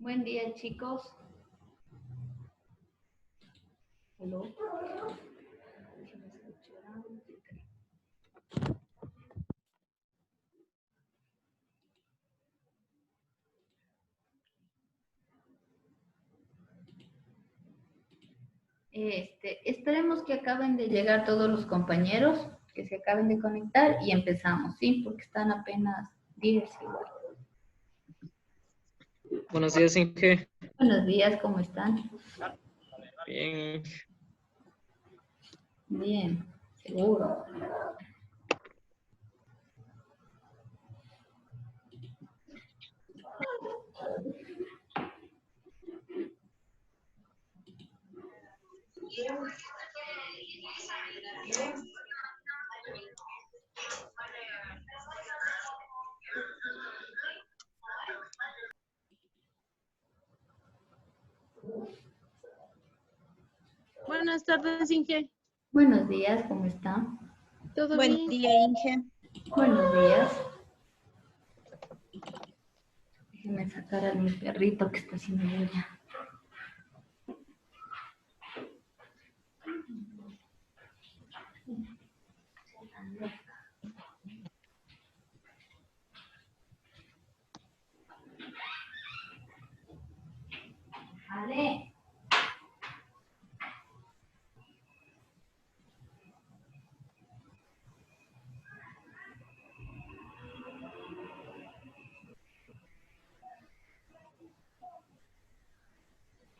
Buen día, chicos. Hello. Esperemos que acaben de llegar todos los compañeros, que se acaben de conectar y empezamos, ¿sí? Porque están apenas 10 igual. Buenos días, Inge. Buenos días, ¿cómo están? Bien. Bien, seguro. Buenas tardes, Inge. Buenos días, ¿cómo están? ¿Todo Buen bien? día, Inge. Buenos días. Déjenme sacar a mi perrito que está haciendo bulla. Ale.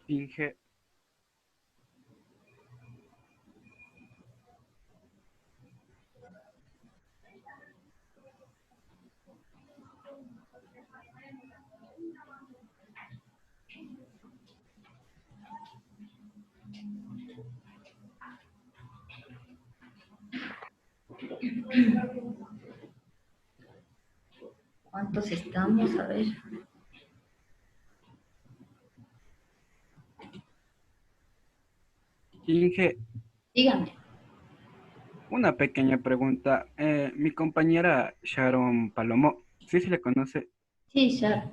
Inge. ¿Cuántos estamos? A ver. Inge, Dígame. una pequeña pregunta. Mi compañera Sharon Palomo, ¿sí se le conoce? Sí, Shar.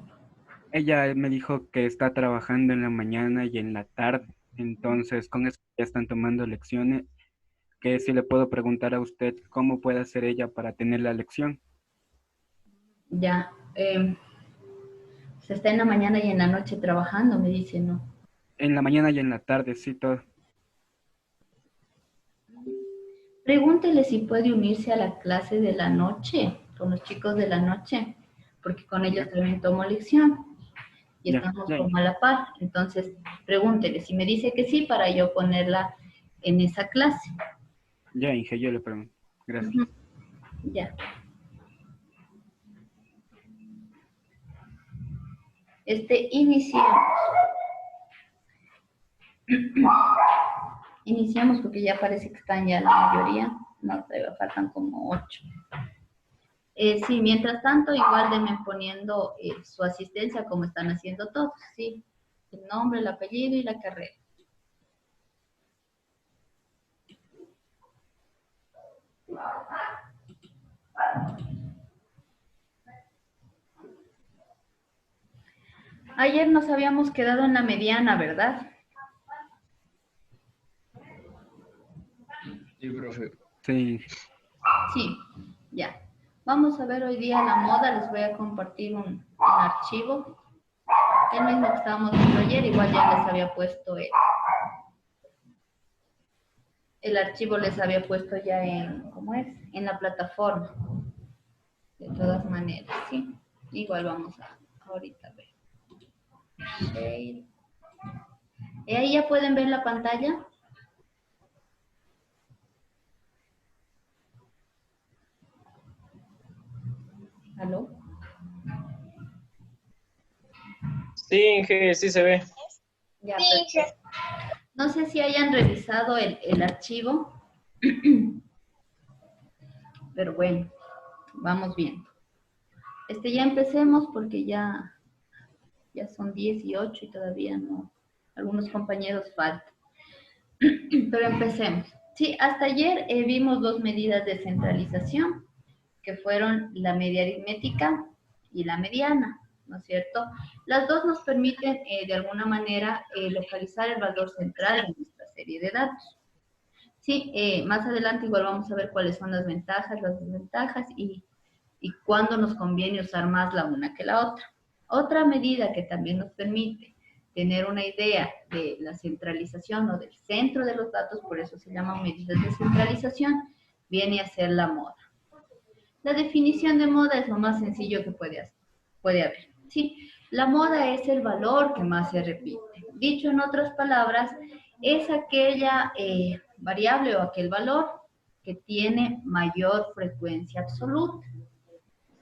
Ella me dijo que está trabajando en la mañana y en la tarde. Entonces, con eso ya están tomando lecciones. Que si le puedo preguntar a usted cómo puede hacer ella para tener la lección. Ya. Se está en la mañana y en la noche trabajando, me dice, ¿no? En la mañana y en la tarde, sí, todo. Pregúntele si puede unirse a la clase de la noche, con los chicos de la noche, porque con ellos Ya, también tomo lección y ya, estamos ya, como a la par. Entonces, pregúntele si me dice que sí para yo ponerla en esa clase. ya, Inge, yo le pregunto. Gracias. Ujú. Ya. Iniciemos. Iniciamos porque ya parece que están ya la mayoría. No, todavía faltan como 8. Sí, mientras tanto, igual denme poniendo su asistencia como están haciendo todos, ¿sí? El nombre, el apellido y la carrera. Ayer nos habíamos quedado en la mediana, ¿verdad? Sí, profe. Sí, Sí, ya. Vamos a ver hoy día la moda. Les voy a compartir un archivo. El mismo que estábamos viendo ayer, igual ya les había puesto el archivo, les había puesto ya en, ¿cómo es? En la plataforma. De todas maneras, ¿sí? Igual vamos a ahorita ver. Okay. Ahí ya pueden ver la pantalla. ¿Aló? Sí, Inge, sí se ve. Ya, perfecto. No sé si hayan revisado el archivo, pero bueno, vamos viendo. Ya empecemos porque ya son 18 y todavía no, algunos compañeros faltan. Pero empecemos. Sí, hasta ayer vimos dos medidas de centralización, que fueron la media aritmética y la mediana. ¿no es cierto? Las dos nos permiten, de alguna manera, localizar el valor central de nuestra serie de datos. Sí, más adelante igual vamos a ver cuáles son las ventajas, las desventajas y cuándo nos conviene usar más la una que la otra. Otra medida que también nos permite tener una idea de la centralización o del centro de los datos, por eso se llaman medidas de centralización, viene a ser la moda. La definición de moda es lo más sencillo que puede haber. ¿Sí? La moda es el valor que más se repite. Dicho en otras palabras, es aquella variable o aquel valor que tiene mayor frecuencia absoluta.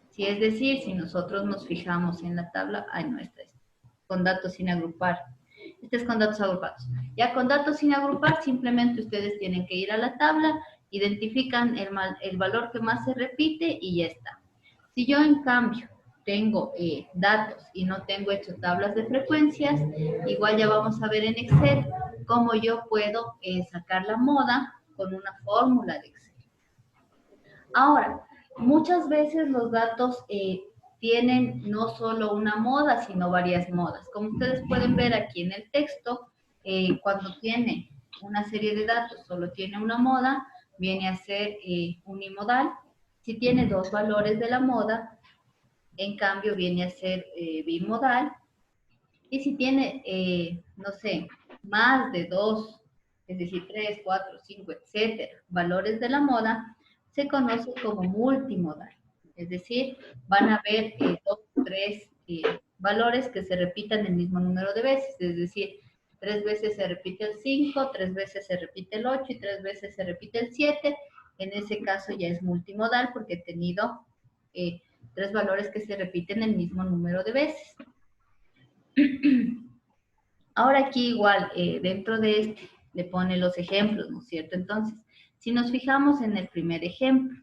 Sí, es decir, si nosotros nos fijamos en la tabla, no, esta es con datos sin agrupar. Este es con datos agrupados. Ya con datos sin agrupar, simplemente ustedes tienen que ir a la tabla, identifican el valor que más se repite y ya está. Si yo, en cambio, tengo datos y no tengo hecho tablas de frecuencias, igual ya vamos a ver en Excel cómo yo puedo sacar la moda con una fórmula de Excel. Ahora, muchas veces los datos tienen no solo una moda, sino varias modas. Como ustedes pueden ver aquí en el texto, cuando tiene una serie de datos, solo tiene una moda, viene a ser unimodal. Si tiene dos valores de la moda, en cambio viene a ser bimodal. Y si tiene, no sé, más de dos, es decir, 3, 4, 5, etcétera, valores de la moda, se conoce como multimodal. Es decir, van a haber 2 o 3 valores que se repitan el mismo número de veces. Es decir, 3 veces se repite el 5, 3 veces se repite el 8 y 3 veces se repite el 7. En ese caso ya es multimodal porque he tenido 3 valores que se repiten el mismo número de veces. Ahora aquí igual, dentro de este, le pone los ejemplos, ¿no es cierto? Entonces, si nos fijamos en el primer ejemplo,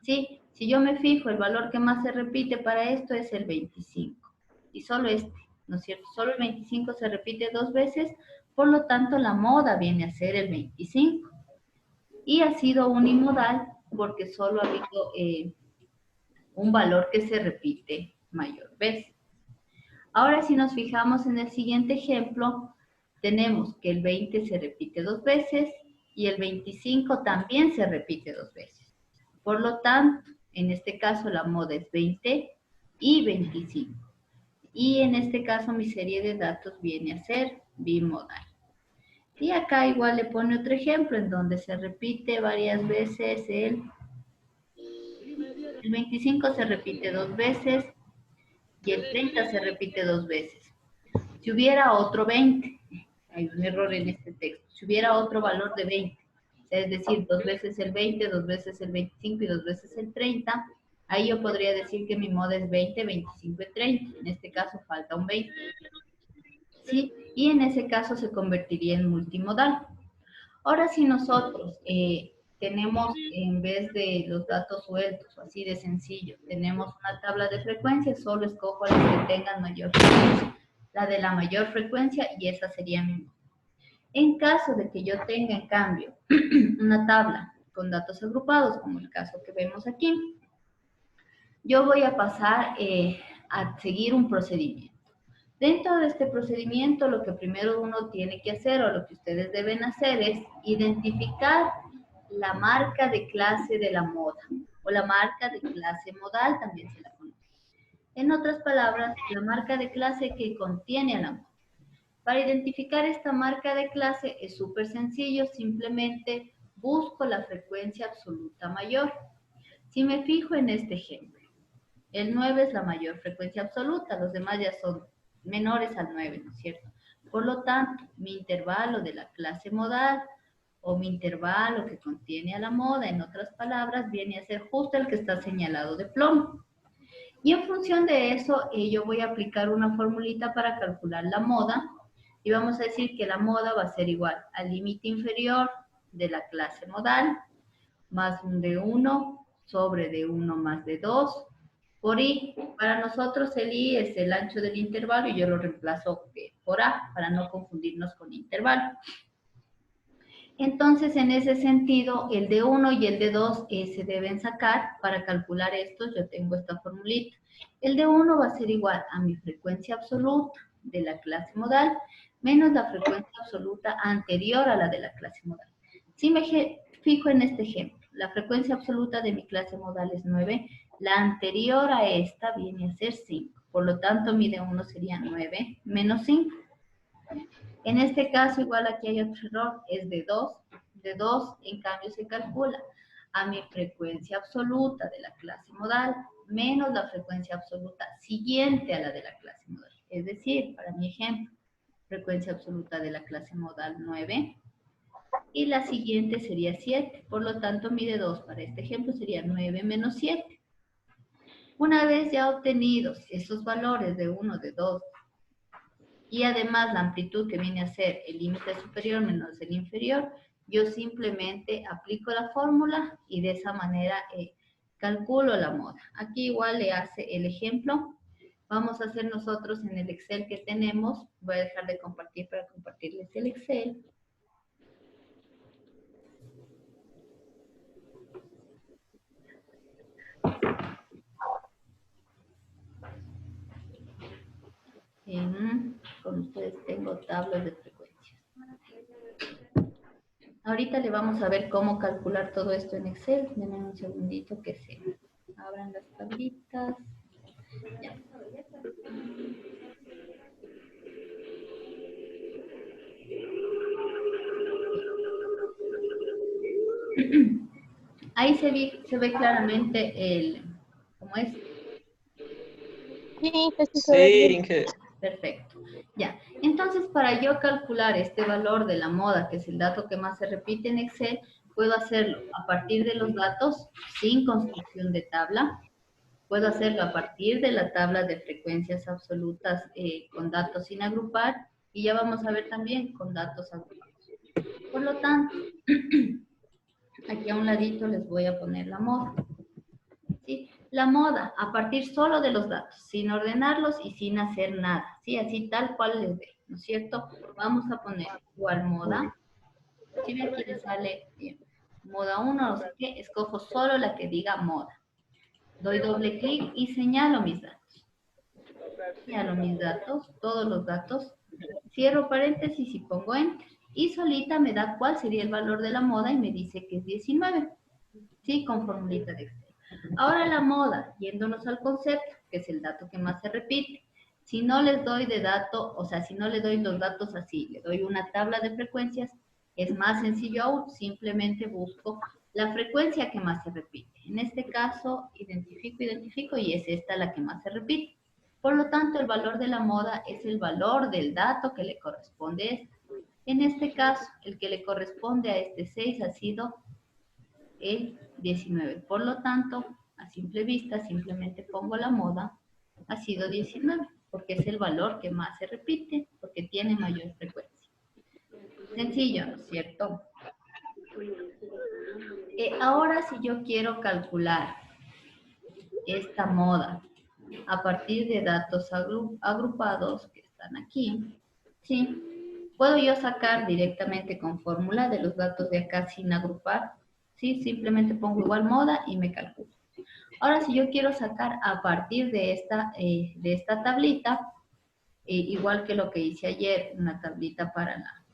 ¿sí? Si yo me fijo, el valor que más se repite para esto es el 25. Y solo este, ¿no es cierto? Solo el 25 se repite 2 veces, por lo tanto la moda viene a ser el 25. Y ha sido unimodal porque solo ha habido un valor que se repite mayor vez. Ahora, si nos fijamos en el siguiente ejemplo, tenemos que el 20 se repite 2 veces y el 25 también se repite 2 veces. Por lo tanto, en este caso la moda es 20 y 25. Y en este caso mi serie de datos viene a ser bimodal. Y acá igual le pone otro ejemplo en donde se repite varias veces el 25 se repite 2 veces y el 30 se repite 2 veces. Si hubiera otro 20, hay un error en este texto, si hubiera otro valor de 20, es decir, 2 veces el 20, 2 veces el 25 y 2 veces el 30, ahí yo podría decir que mi moda es 20, 25 y 30. En este caso falta un 20. ¿Sí? Y en ese caso se convertiría en multimodal. Ahora, si nosotros tenemos, en vez de los datos sueltos, o así de sencillo, tenemos una tabla de frecuencias, solo escojo las que tengan mayor frecuencia, la de la mayor frecuencia, y esa sería mi moda. En caso de que yo tenga, en cambio, una tabla con datos agrupados, como el caso que vemos aquí, yo voy a pasar a seguir un procedimiento. Dentro de este procedimiento, lo que primero uno tiene que hacer, o lo que ustedes deben hacer, es identificar la marca de clase de la moda, o la marca de clase modal, también se la conoce. En otras palabras, la marca de clase que contiene a la moda. Para identificar esta marca de clase es súper sencillo, simplemente busco la frecuencia absoluta mayor. Si me fijo en este ejemplo, el 9 es la mayor frecuencia absoluta, los demás ya son menores al 9, ¿no es cierto? Por lo tanto, mi intervalo de la clase modal o mi intervalo que contiene a la moda, en otras palabras, viene a ser justo el que está señalado de plomo. Y en función de eso, yo voy a aplicar una formulita para calcular la moda y vamos a decir que la moda va a ser igual al límite inferior de la clase modal más un de 1 sobre de 1 más de 2 por I. Para nosotros el I es el ancho del intervalo y yo lo reemplazo por A para no confundirnos con intervalo. Entonces, en ese sentido, el de 1 y el de 2 se deben sacar. Para calcular esto, yo tengo esta formulita. El de 1 va a ser igual a mi frecuencia absoluta de la clase modal menos la frecuencia absoluta anterior a la de la clase modal. Si me fijo en este ejemplo, la frecuencia absoluta de mi clase modal es 9, la anterior a esta viene a ser 5. Por lo tanto, mi de 1 sería 9 menos 5. En este caso, igual aquí hay otro error, es de 2. De 2, en cambio, se calcula a mi frecuencia absoluta de la clase modal menos la frecuencia absoluta siguiente a la de la clase modal. Es decir, para mi ejemplo, frecuencia absoluta de la clase modal 9 y la siguiente sería 7. Por lo tanto, mi de 2 para este ejemplo sería 9 menos 7. Una vez ya obtenidos esos valores de 1, de 2, y además la amplitud que viene a ser el límite superior menos el inferior, yo simplemente aplico la fórmula y de esa manera calculo la moda. Aquí igual le hace el ejemplo. Vamos a hacer nosotros en el Excel que tenemos. Voy a dejar de compartir para compartirles el Excel. Con ustedes tengo tablas de frecuencias. Ahorita le vamos a ver cómo calcular todo esto en Excel. Denme un segundito que se abran las tablitas. Ya. Ahí se ve claramente ¿cómo es? Sí, que sí se ve Sí, bien. Inge. Perfecto. Ya. Entonces, para yo calcular este valor de la moda, que es el dato que más se repite en Excel, puedo hacerlo a partir de los datos sin construcción de tabla. Puedo hacerlo a partir de la tabla de frecuencias absolutas con datos sin agrupar. Y ya vamos a ver también con datos agrupados. Por lo tanto, aquí a un ladito les voy a poner la moda. ¿Sí? La moda, a partir solo de los datos, sin ordenarlos y sin hacer nada, ¿sí? Así tal cual les dé, ¿no es cierto? Vamos a poner igual moda. Si ven aquí le sale bien, moda 1, no sé qué, escojo solo la que diga moda. Doy doble clic y señalo mis datos. Señalo mis datos, todos los datos. Cierro paréntesis y pongo enter. Y solita me da cuál sería el valor de la moda y me dice que es 19. ¿Sí? Con formulita de Excel. Ahora la moda, yéndonos al concepto, que es el dato que más se repite. Si no les doy de dato, o sea, si no le doy los datos así, le doy una tabla de frecuencias, es más sencillo aún, simplemente busco la frecuencia que más se repite. En este caso, identifico y es esta la que más se repite. Por lo tanto, el valor de la moda es el valor del dato que le corresponde a esta. En este caso, el que le corresponde a este 6 ha sido el 19. Por lo tanto, a simple vista, simplemente pongo la moda, ha sido 19, porque es el valor que más se repite, porque tiene mayor frecuencia. Sencillo, ¿no es cierto? Ahora, si yo quiero calcular esta moda a partir de datos agrupados que están aquí, ¿sí? Puedo yo sacar directamente con fórmula de los datos de acá sin agrupar, ¿sí? Simplemente pongo igual moda y me calculo. Ahora, si yo quiero sacar a partir de esta tablita, igual que lo que hice ayer, una tablita para la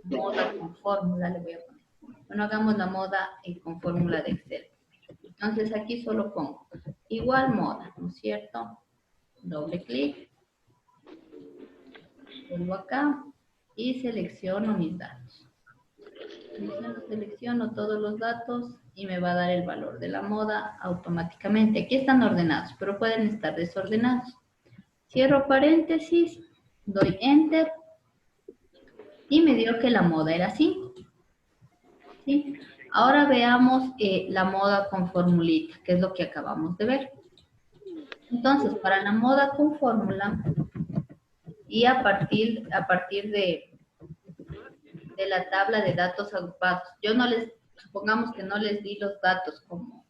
moda con fórmula, le voy a poner. Bueno, hagamos la moda con fórmula de Excel. Entonces, aquí solo pongo igual moda, ¿no es cierto? Doble clic. Vuelvo acá y selecciono mis datos. Selecciono todos los datos y me va a dar el valor de la moda automáticamente. Aquí están ordenados, pero pueden estar desordenados. Cierro paréntesis, doy enter y me dio que la moda era 5. ¿Sí? Ahora veamos la moda con formulita, que es lo que acabamos de ver. Entonces, para la moda con fórmula y a partir de la tabla de datos agrupados, yo no les, supongamos que no les di los datos como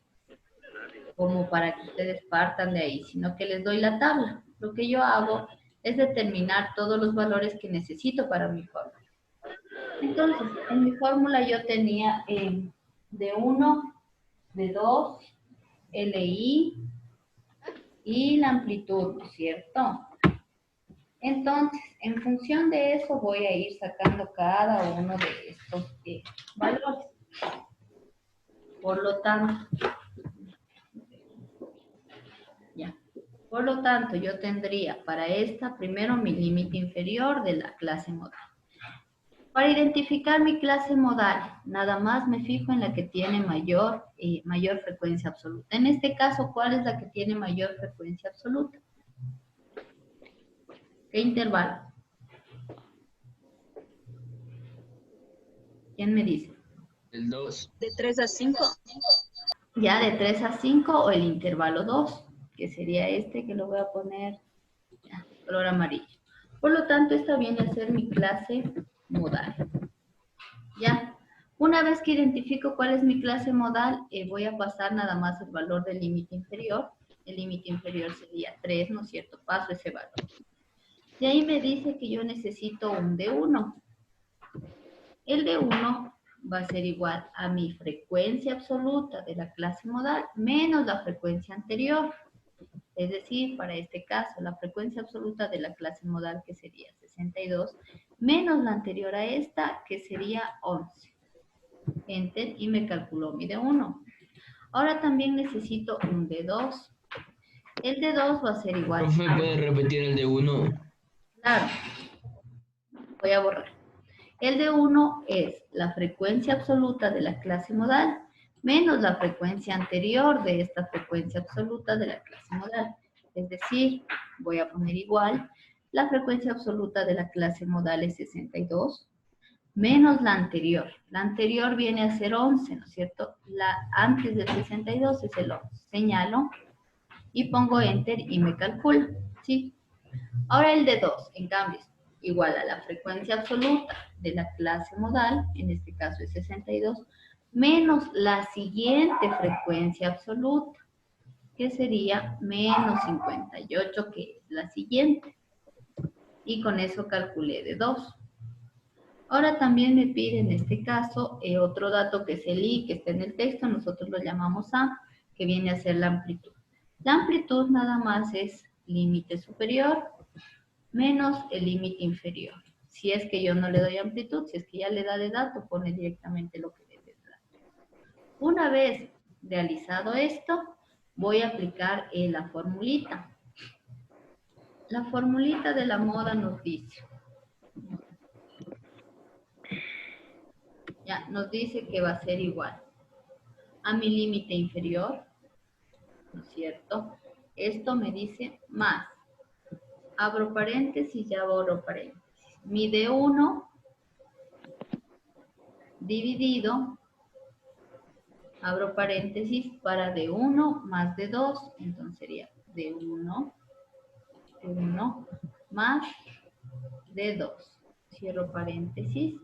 para que ustedes partan de ahí, sino que les doy la tabla. Lo que yo hago es determinar todos los valores que necesito para mi fórmula. Entonces, en mi fórmula yo tenía D1, D2, LI y la amplitud, ¿no es cierto? Entonces, en función de eso voy a ir sacando cada uno de estos valores. Por lo tanto, ya. Por lo tanto, yo tendría para esta primero mi límite inferior de la clase modal. Para identificar mi clase modal, nada más me fijo en la que tiene mayor frecuencia absoluta. En este caso, ¿cuál es la que tiene mayor frecuencia absoluta? ¿Qué intervalo? ¿Quién me dice? El 2. De 3 a 5. Ya de 3 a 5 o el intervalo 2, que sería este que lo voy a poner ya, color amarillo. Por lo tanto, esta viene a ser mi clase modal. Ya, una vez que identifico cuál es mi clase modal, voy a pasar nada más el valor del límite inferior. El límite inferior sería 3, ¿no es cierto? Paso ese valor. De ahí me dice que yo necesito un D1. El D1 va a ser igual a mi frecuencia absoluta de la clase modal menos la frecuencia anterior. Es decir, para este caso, la frecuencia absoluta de la clase modal, que sería 62, menos la anterior a esta, que sería 11. Enter, y me calculó mi D1. Ahora también necesito un D2. El D2 va a ser igual Profe, a... ¿puede repetir el de 1? Claro. Voy a borrar. El D1 es la frecuencia absoluta de la clase modal menos la frecuencia anterior de esta frecuencia absoluta de la clase modal. Es decir, voy a poner igual, la frecuencia absoluta de la clase modal es 62, menos la anterior. La anterior viene a ser 11, ¿no es cierto? La antes del 62 es el 11. Señalo y pongo Enter y me calcula, ¿sí? Ahora el D2, en cambio, es igual a la frecuencia absoluta de la clase modal, en este caso es 62, menos la siguiente frecuencia absoluta, que sería menos 58, que es la siguiente. Y con eso calculé D2. Ahora también me pide en este caso otro dato que es el I, que está en el texto, nosotros lo llamamos A, que viene a ser la amplitud. La amplitud nada más es límite superior menos el límite inferior. Si es que yo no le doy amplitud, si es que ya le da de dato, pone directamente lo que debe dar. Una vez realizado esto, voy a aplicar la formulita. La formulita de la moda nos dice, ya, nos dice que va a ser igual a mi límite inferior, ¿no es cierto? Esto me dice más, abro paréntesis, ya borro paréntesis. Mi D1 dividido, abro paréntesis, para D1 más D2, entonces sería D1 más D2. Cierro paréntesis.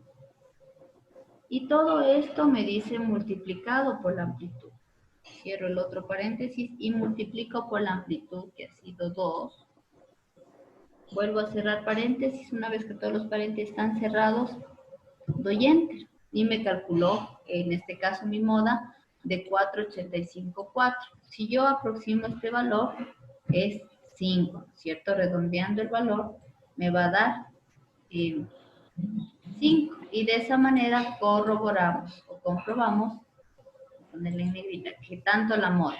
Y todo esto me dice multiplicado por la amplitud. Cierro el otro paréntesis y multiplico por la amplitud, que ha sido 2. Vuelvo a cerrar paréntesis. Una vez que todos los paréntesis están cerrados, doy Enter. Y me calculó, en este caso mi moda, de 485,4. Si yo aproximo este valor, es 5, ¿cierto? Redondeando el valor, me va a dar 5. Y de esa manera corroboramos o comprobamos, ponerle en negrita, que tanto la moda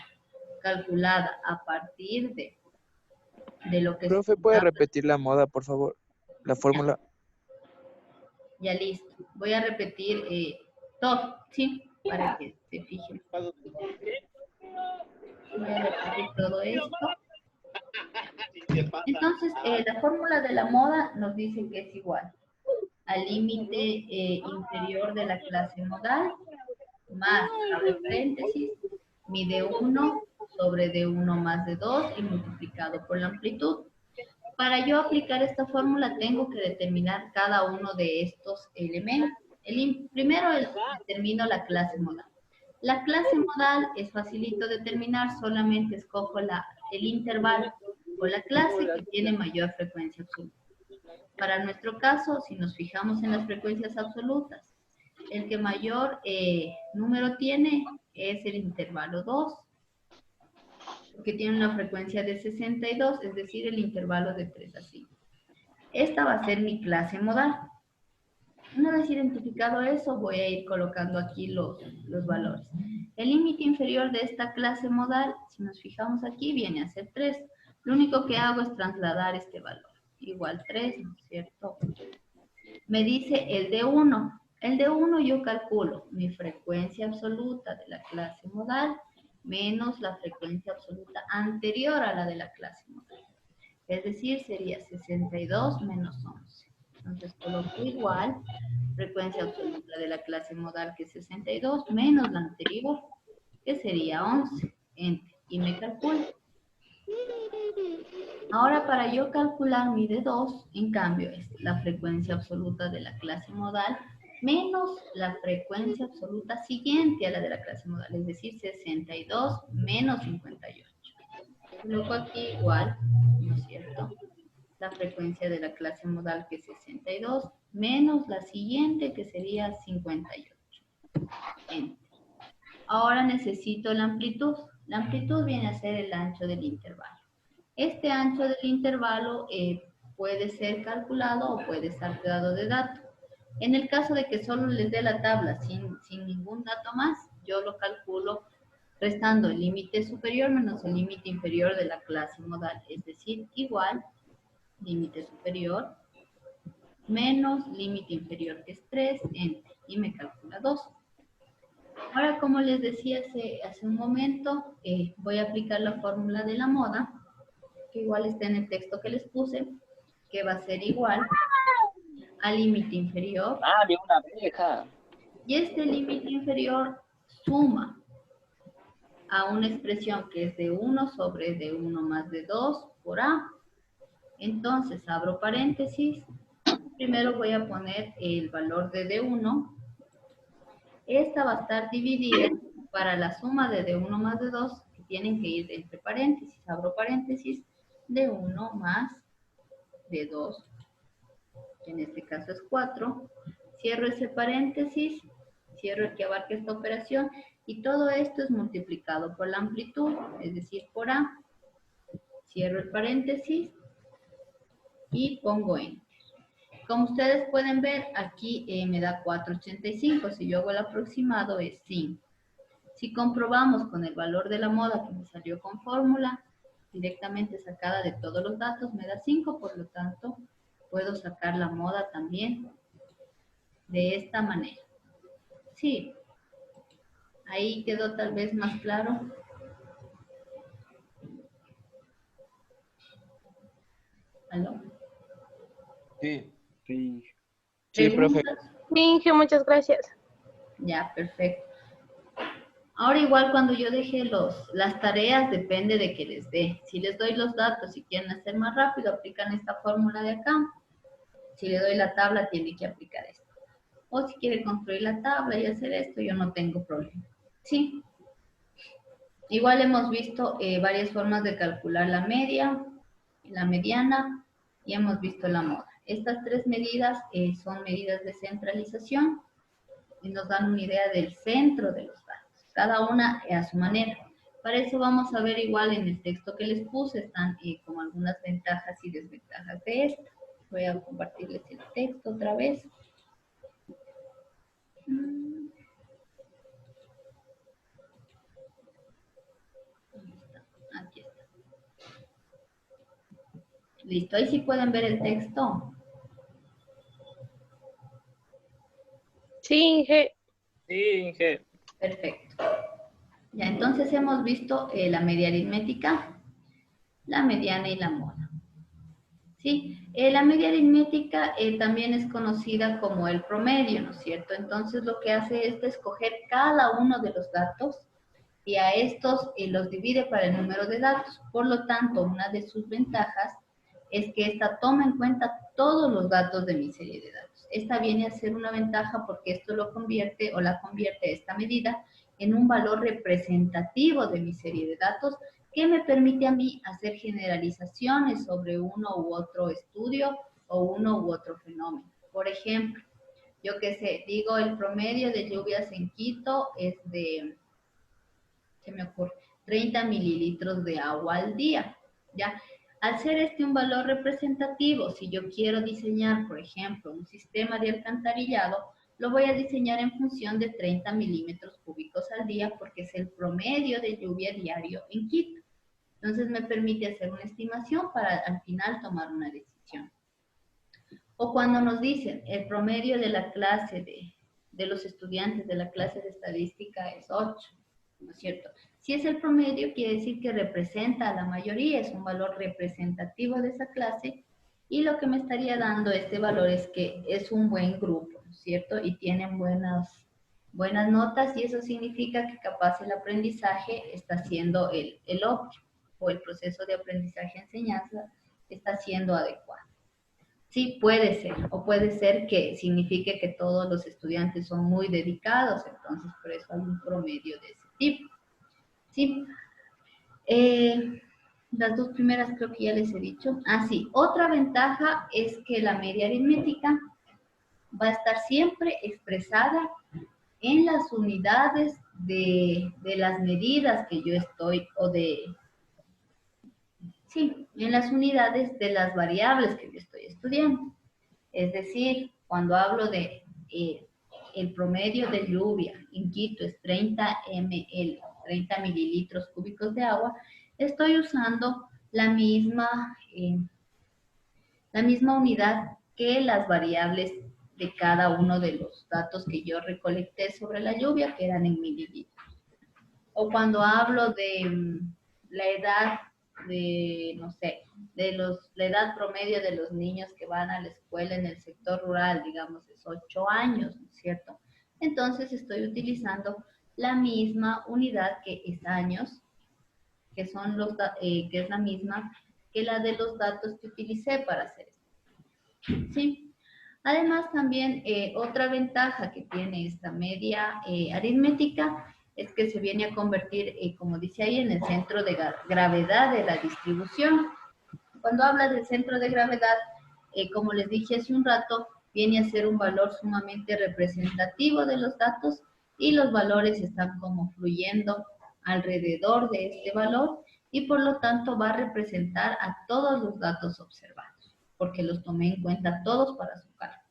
calculada a partir de lo que... Profe, ¿puede repetir la moda, por favor? La fórmula. Ya listo. Voy a repetir todo, ¿sí? Para que se fijen. Voy a repetir todo esto. Entonces, la fórmula de la moda nos dice que es igual al límite inferior de la clase modal más, abre paréntesis, mi D1 sobre D1 más D2 y multiplicado por la amplitud. Para yo aplicar esta fórmula tengo que determinar cada uno de estos elementos. Primero determino la clase modal. La clase modal es facilito determinar, solamente escojo el intervalo o la clase que tiene mayor frecuencia absoluta. Para nuestro caso, si nos fijamos en las frecuencias absolutas, el que mayor número tiene es el intervalo 2, que tiene una frecuencia de 62, es decir, el intervalo de 3 a 5. Esta va a ser mi clase modal. Una vez identificado eso, voy a ir colocando aquí los valores. El límite inferior de esta clase modal, si nos fijamos aquí, viene a ser 3. Lo único que hago es trasladar este valor. Igual 3, ¿no es cierto? Me dice el D1. El D1 yo calculo mi frecuencia absoluta de la clase modal menos la frecuencia absoluta anterior a la de la clase modal. Es decir, sería 62 menos 11. Entonces coloco igual frecuencia absoluta de la clase modal, que es 62, menos la anterior, que sería 11. Enter. Y me calculo. Ahora, para yo calcular mi D2, en cambio, es la frecuencia absoluta de la clase modal menos la frecuencia absoluta siguiente a la de la clase modal, es decir, 62 menos 58. Coloco aquí igual, ¿no es cierto?, la frecuencia de la clase modal, que es 62, menos la siguiente, que sería 58. Enter. Ahora necesito la amplitud. La amplitud viene a ser el ancho del intervalo. Este ancho del intervalo puede ser calculado o puede estar dado de dato. En el caso de que solo les dé la tabla sin ningún dato más, yo lo calculo restando el límite superior menos el límite inferior de la clase modal, es decir, igual límite superior menos límite inferior, que es 3, enter, y me calcula 2. Ahora, como les decía hace un momento, voy a aplicar la fórmula de la moda, que igual está en el texto que les puse, que va a ser igual al límite inferior. Ah, vi una abeja. Y este límite inferior suma a una expresión que es de 1 sobre D1 más D2 por A. Entonces, abro paréntesis. Primero voy a poner el valor de D1. Esta va a estar dividida para la suma de D1 más D2, que tienen que ir entre paréntesis. Abro paréntesis, D1 más D2, que en este caso es 4. Cierro ese paréntesis, cierro el que abarca esta operación, y todo esto es multiplicado por la amplitud, es decir, por A. Cierro el paréntesis y pongo enter. Como ustedes pueden ver, aquí me da 4,85. Si yo hago el aproximado, es 5. Si comprobamos con el valor de la moda, que me salió con fórmula directamente sacada de todos los datos, me da 5. Por lo tanto, puedo sacar la moda también de esta manera. Sí. Ahí quedó tal vez más claro. ¿Aló? Sí, Sí. sí, profe. ¿Preguntas? Sí, Inge, muchas gracias. Ya, perfecto. Ahora igual cuando yo deje las tareas, depende de que les dé. Si les doy los datos y quieren hacer más rápido, aplican esta fórmula de acá. Si le doy la tabla, tiene que aplicar esto. O si quiere construir la tabla y hacer esto, yo no tengo problema. Sí. Igual hemos visto varias formas de calcular la media, la mediana, y hemos visto la moda. Estas tres medidas son medidas de centralización y nos dan una idea del centro de los datos, cada una a su manera. Para eso vamos a ver igual en el texto que les puse, están como algunas ventajas y desventajas de esto. Voy a compartirles el texto otra vez. Aquí está. Listo, ahí sí pueden ver el texto. Sí, Inge. Sí, Inge. Perfecto. Ya, entonces hemos visto la media aritmética, la mediana y la moda. ¿Sí? La media aritmética también es conocida como el promedio, ¿no es cierto? Entonces lo que hace es escoger cada uno de los datos y a estos los divide para el número de datos. Por lo tanto, una de sus ventajas es que esta toma en cuenta todos los datos de mi serie de datos. Esta viene a ser una ventaja porque esto lo convierte o la convierte esta medida en un valor representativo de mi serie de datos que me permite a mí hacer generalizaciones sobre uno u otro estudio o uno u otro fenómeno. Por ejemplo, yo qué sé, digo el promedio de lluvias en Quito es de, ¿qué me ocurre? 30 mililitros de agua al día, ¿ya? Al ser este un valor representativo, si yo quiero diseñar, por ejemplo, un sistema de alcantarillado, lo voy a diseñar en función de 30 milímetros cúbicos al día porque es el promedio de lluvia diario en Quito. Entonces me permite hacer una estimación para al final tomar una decisión. O cuando nos dicen el promedio de la clase de los estudiantes de la clase de estadística es 8, ¿no es cierto? Si es el promedio, quiere decir que representa a la mayoría, es un valor representativo de esa clase, y lo que me estaría dando este valor es que es un buen grupo, ¿no es cierto? Y tienen buenas notas, y eso significa que capaz el aprendizaje está siendo el óptimo, o el proceso de aprendizaje-enseñanza está siendo adecuado. Sí, puede ser, o puede ser que signifique que todos los estudiantes son muy dedicados, entonces por eso hay un promedio de ese tipo. Sí. Las dos primeras creo que ya les he dicho. Ah, sí. Otra ventaja es que la media aritmética va a estar siempre expresada en las unidades de las medidas que yo estoy, sí, en las unidades de las variables que yo estoy estudiando. Es decir, cuando hablo de el promedio de lluvia en Quito es 30 ml, 30 mililitros cúbicos de agua, estoy usando la misma unidad que las variables de cada uno de los datos que yo recolecté sobre la lluvia, que eran en mililitros. O cuando hablo de la edad de, no sé, la edad promedio de los niños que van a la escuela en el sector rural, digamos, es 8 años, ¿no es cierto? Entonces estoy utilizando la misma unidad que es años, que es la misma que la de los datos que utilicé para hacer esto. ¿Sí? Además, también otra ventaja que tiene esta media aritmética es que se viene a convertir, como dice ahí, en el centro de gravedad de la distribución. Cuando habla del centro de gravedad, como les dije hace un rato, viene a ser un valor sumamente representativo de los datos, y los valores están como fluyendo alrededor de este valor, y por lo tanto va a representar a todos los datos observados, porque los tomé en cuenta todos para su cálculo.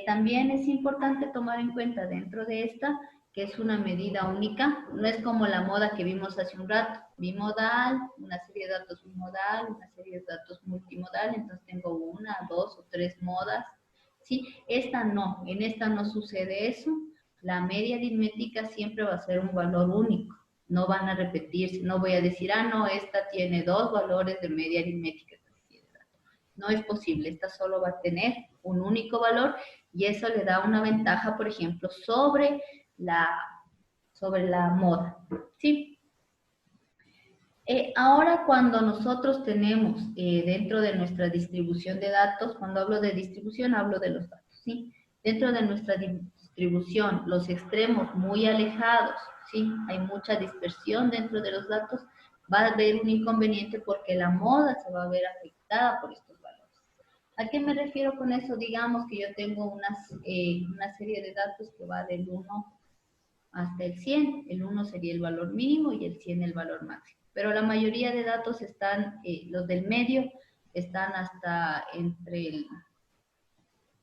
También es importante tomar en cuenta dentro de esta que es una medida única, no es como la moda que vimos hace un rato, bimodal, una serie de datos bimodal, una serie de datos multimodal, entonces tengo una, dos o tres modas, ¿sí? Esta no, en esta no sucede eso, la media aritmética siempre va a ser un valor único, no van a repetirse, no voy a decir, ah, no, esta tiene dos valores de media aritmética. No es posible, esta solo va a tener un único valor, y eso le da una ventaja, por ejemplo, sobre la moda, ¿sí? Ahora, cuando nosotros tenemos dentro de nuestra distribución de datos, cuando hablo de distribución, hablo de los datos, ¿sí? Dentro de nuestra distribución, los extremos muy alejados, ¿sí? Hay mucha dispersión dentro de los datos, va a haber un inconveniente porque la moda se va a ver afectada por estos valores. ¿A qué me refiero con eso? Digamos que yo tengo una serie de datos que va del 1 hasta el 100. El 1 sería el valor mínimo y el 100 el valor máximo. Pero la mayoría de datos están, los del medio, están hasta entre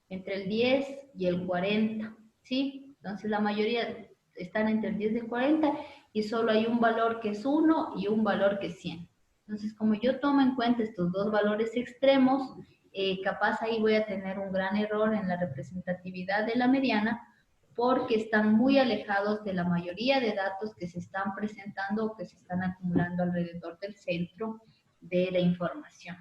el 10 y el 40, ¿sí? Entonces la mayoría están entre el 10 y el 40, y solo hay un valor que es 1 y un valor que es 100. Entonces, como yo tomo en cuenta estos dos valores extremos, capaz ahí voy a tener un gran error en la representatividad de la mediana, porque están muy alejados de la mayoría de datos que se están presentando o que se están acumulando alrededor del centro de la información.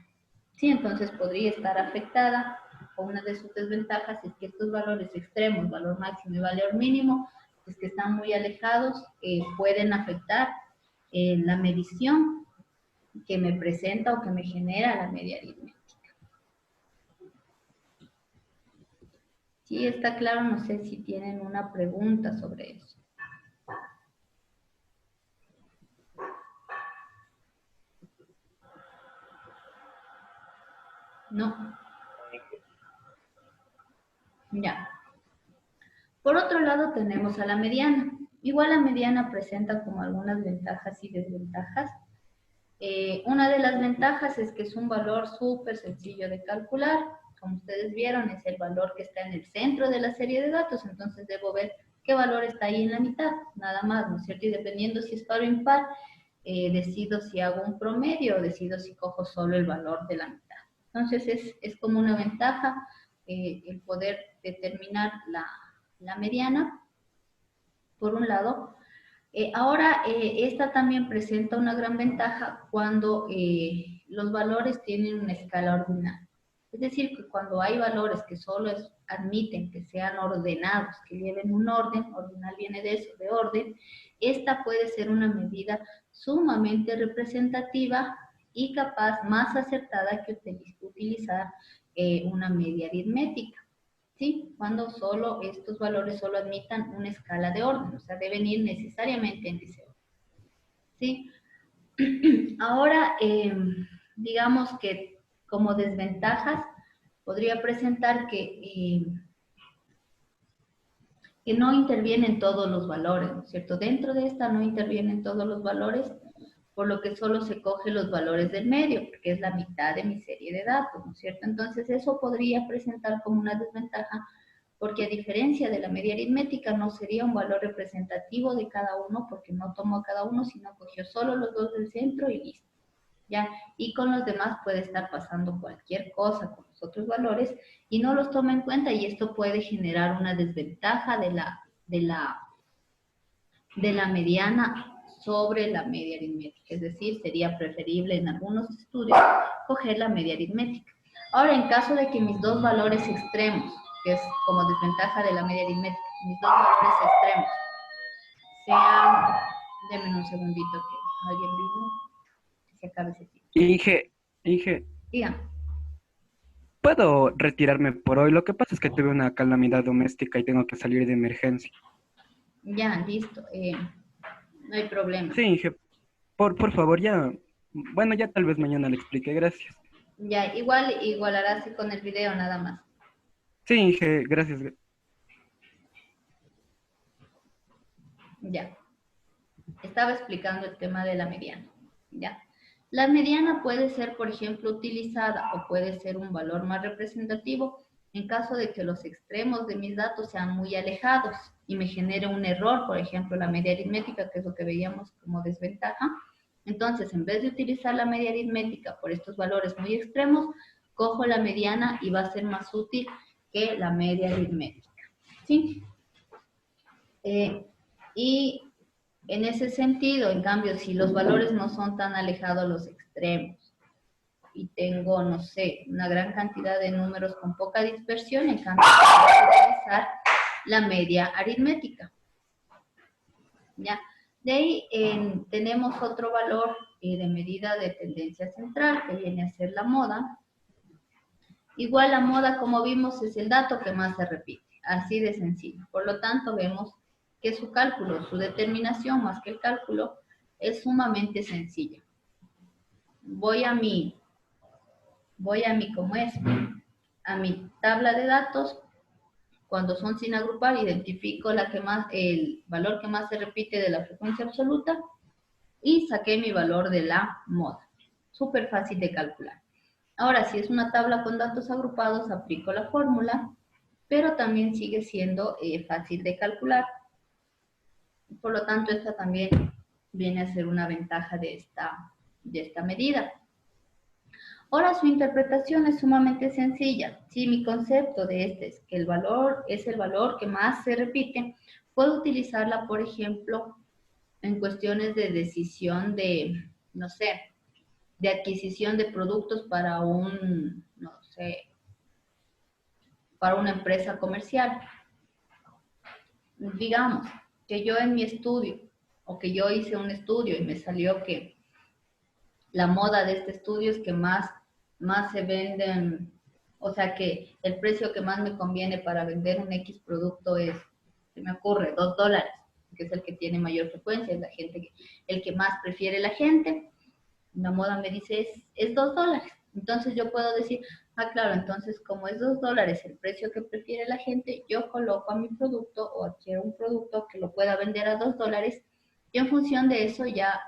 Sí, entonces podría estar afectada, o una de sus desventajas es que estos valores extremos, valor máximo y valor mínimo, es que están muy alejados, pueden afectar la medición que me presenta o que me genera la media aritmética. Sí, está claro, no sé si tienen una pregunta sobre eso. No. Ya. Por otro lado tenemos a la mediana. Igual la mediana presenta como algunas ventajas y desventajas. Una de las ventajas es que es un valor súper sencillo de calcular. Como ustedes vieron, es el valor que está en el centro de la serie de datos, entonces debo ver qué valor está ahí en la mitad, nada más, ¿no es cierto? Y dependiendo si es par o impar, decido si hago un promedio o decido si cojo solo el valor de la mitad. Entonces es como una ventaja el poder determinar la mediana, por un lado. Ahora, esta también presenta una gran ventaja cuando los valores tienen una escala ordinal. Es decir, que cuando hay valores que solo admiten que sean ordenados, que lleven un orden, ordinal viene de eso, de orden, esta puede ser una medida sumamente representativa y capaz más acertada que utilizar una media aritmética. ¿Sí? Cuando solo estos valores solo admitan una escala de orden, o sea, deben ir necesariamente en ese orden. ¿Sí? Ahora, digamos que como desventajas, podría presentar que no intervienen todos los valores, ¿no es cierto? Dentro de esta no intervienen todos los valores, por lo que solo se coge los valores del medio, porque es la mitad de mi serie de datos, ¿no es cierto? Entonces, eso podría presentar como una desventaja, porque a diferencia de la media aritmética, no sería un valor representativo de cada uno, porque no tomó cada uno, sino cogió solo los dos del centro y listo. ¿Ya? Y con los demás puede estar pasando cualquier cosa con los otros valores y no los toma en cuenta, y esto puede generar una desventaja de la mediana sobre la media aritmética. Es decir, sería preferible en algunos estudios coger la media aritmética. Ahora, en caso de que mis dos valores extremos, que es como desventaja de la media aritmética, mis dos valores extremos sean, denme un segundito que alguien vino, que se acabe ese tiempo. Inge, Digan. ¿puedo retirarme por hoy? Lo que pasa es que tuve una calamidad doméstica y tengo que salir de emergencia. Ya, listo. No hay problema. Sí, Inge, por favor, ya. Bueno, ya tal vez mañana le explique, gracias. Ya, igualarás con el video nada más. Sí, Inge, gracias. Ya. Estaba explicando el tema de la mediana. Ya. La mediana puede ser, por ejemplo, utilizada o puede ser un valor más representativo en caso de que los extremos de mis datos sean muy alejados y me genere un error, por ejemplo, la media aritmética, que es lo que veíamos como desventaja. Entonces, en vez de utilizar la media aritmética por estos valores muy extremos, cojo la mediana y va a ser más útil que la media aritmética. ¿Sí? Y en ese sentido, en cambio, si los valores no son tan alejados los extremos y tengo, no sé, una gran cantidad de números con poca dispersión, en cambio, puedo utilizar la media aritmética. ¿Ya? De ahí tenemos otro valor de medida de tendencia central, que viene a ser la moda. Igual la moda, como vimos, es el dato que más se repite, así de sencillo. Por lo tanto, vemos que su cálculo, su determinación, más que el cálculo, es sumamente sencilla. Voy a mi, ¿cómo es? A mi tabla de datos. Cuando son sin agrupar, identifico el valor que más se repite de la frecuencia absoluta y saqué mi valor de la moda. Súper fácil de calcular. Ahora, si es una tabla con datos agrupados, aplico la fórmula, pero también sigue siendo fácil de calcular. Por lo tanto, esta también viene a ser una ventaja de esta medida. Ahora, su interpretación es sumamente sencilla. Si mi concepto de este es que el valor es el valor que más se repite, puedo utilizarla, por ejemplo, en cuestiones de decisión de, no sé, de adquisición de productos para para una empresa comercial. Digamos que yo en mi estudio, o que yo hice un estudio y me salió que la moda de este estudio es que más se venden, o sea que el precio que más me conviene para vender un X producto es, se me ocurre, $2, que es el que tiene mayor frecuencia, es el que más prefiere la gente. La moda me dice es $2. Entonces yo puedo decir, Ah, claro, entonces como es $2 el precio que prefiere la gente, yo coloco a mi producto o adquiero un producto que lo pueda vender a $2 y en función de eso ya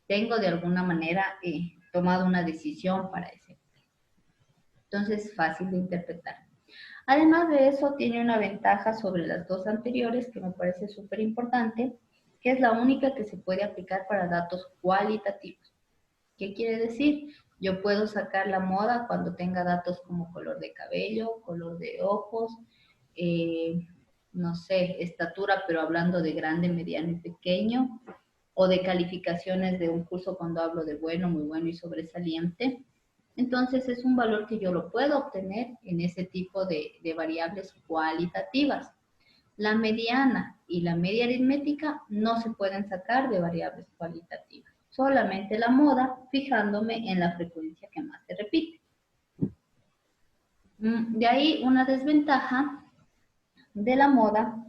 tengo de alguna manera tomado una decisión para ese. Entonces, fácil de interpretar. Además de eso, tiene una ventaja sobre las dos anteriores que me parece súper importante, que es la única que se puede aplicar para datos cualitativos. ¿Qué quiere decir? Yo puedo sacar la moda cuando tenga datos como color de cabello, color de ojos, no sé, estatura, pero hablando de grande, mediano y pequeño, o de calificaciones de un curso cuando hablo de bueno, muy bueno y sobresaliente. Entonces es un valor que yo lo puedo obtener en ese tipo de variables cualitativas. La mediana y la media aritmética no se pueden sacar de variables cualitativas. Solamente la moda, fijándome en la frecuencia que más se repite. De ahí una desventaja de la moda,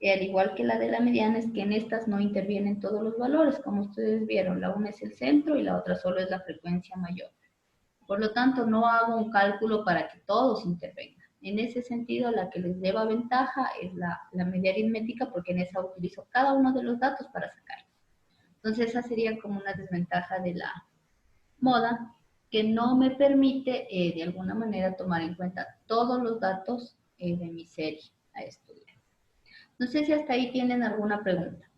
al igual que la de la mediana, es que en estas no intervienen todos los valores, como ustedes vieron. La una es el centro y la otra solo es la frecuencia mayor. Por lo tanto, no hago un cálculo para que todos intervengan. En ese sentido, la que les lleva ventaja es la media aritmética, porque en esa utilizo cada uno de los datos para sacar. Entonces, esa sería como una desventaja de la moda, que no me permite de alguna manera tomar en cuenta todos los datos de mi serie a estudiar. No sé si hasta ahí tienen alguna pregunta.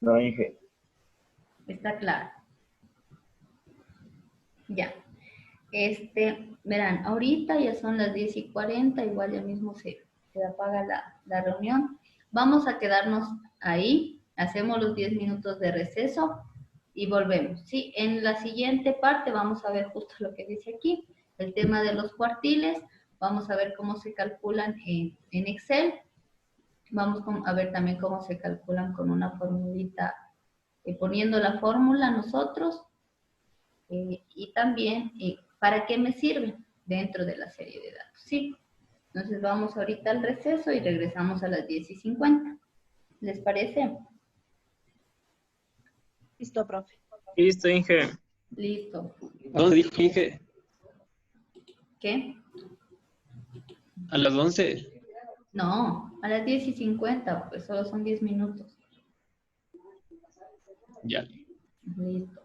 No, Inge. ¿Está claro? Ya. Verán, ahorita ya son las 10:40, igual ya mismo se apaga la reunión. Vamos a quedarnos ahí, hacemos los 10 minutos de receso y volvemos. Sí, en la siguiente parte vamos a ver justo lo que dice aquí, el tema de los cuartiles, vamos a ver cómo se calculan en Excel, vamos a ver también cómo se calculan con una formulita, poniendo la fórmula nosotros, y también para qué me sirve dentro de la serie de datos. Sí, entonces vamos ahorita al receso y regresamos a las 10:50. ¿Les parece? Listo, profe. Listo, Inge. Listo. ¿Dónde dijo Inge? ¿Qué? A las 11. No, a las 10:50, pues solo son 10 minutos. Ya. Listo.